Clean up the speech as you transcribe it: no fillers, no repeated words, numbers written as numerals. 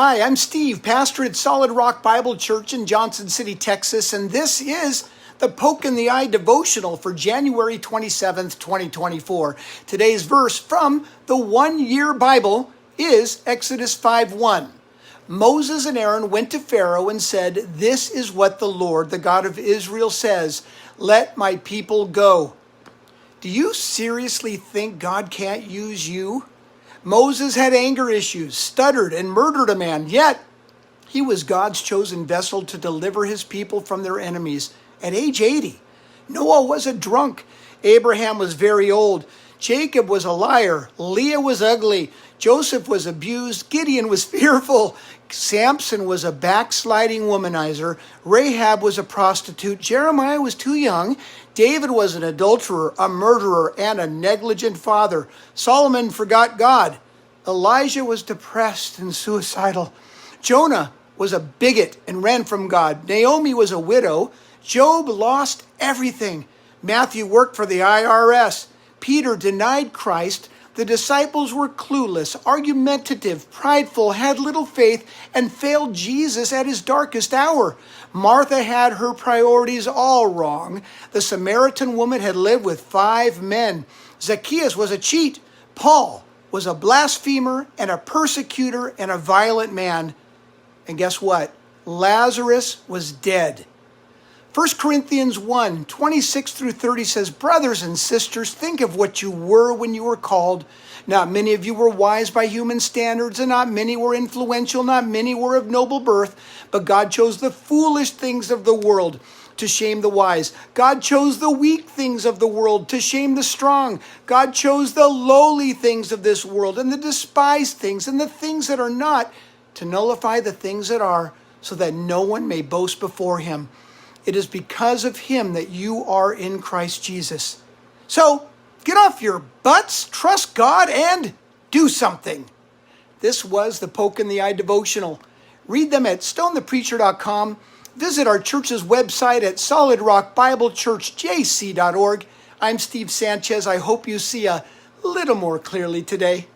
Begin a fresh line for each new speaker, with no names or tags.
Hi, I'm Steve, pastor at Solid Rock Bible Church in Johnson City, Texas, and this is the Poke in the Eye Devotional for January 27th, 2024. Today's verse from the One-Year Bible is Exodus 5:1. Moses and Aaron went to Pharaoh and said, "This is what the Lord, the God of Israel, says, let my people go." Do you seriously think God can't use you? Moses had anger issues, stuttered, and murdered a man, yet he was God's chosen vessel to deliver his people from their enemies at age 80. Noah was a drunk. Abraham was very old. Jacob was a liar. Leah was ugly. Joseph was abused. Gideon was fearful. Samson was a backsliding womanizer. Rahab was a prostitute. Jeremiah was too young. David was an adulterer, a murderer, and a negligent father. Solomon forgot God. Elijah was depressed and suicidal. Jonah was a bigot and ran from God. Naomi was a widow. Job lost everything. Matthew worked for the IRS. Peter denied Christ. The disciples were clueless, argumentative, prideful, had little faith, and failed Jesus at his darkest hour. Martha had her priorities all wrong. The Samaritan woman had lived with 5 men. Zacchaeus was a cheat. Paul was a blasphemer and a persecutor and a violent man. And guess what? Lazarus was dead. 1 Corinthians 1:26 through 30 says, "Brothers and sisters, think of what you were when you were called. Not many of you were wise by human standards, and not many were influential, not many were of noble birth. But God chose the foolish things of the world to shame the wise. God chose the weak things of the world to shame the strong. God chose the lowly things of this world and the despised things and the things that are not to nullify the things that are, so that no one may boast before him. It is because of him that you are in Christ Jesus." So, get off your butts, trust God, and do something. This was the Poke in the Eye Devotional. Read them at stonethepreacher.com. Visit our church's website at solidrockbiblechurchjc.org. I'm Steve Sanchez. I hope you see a little more clearly today.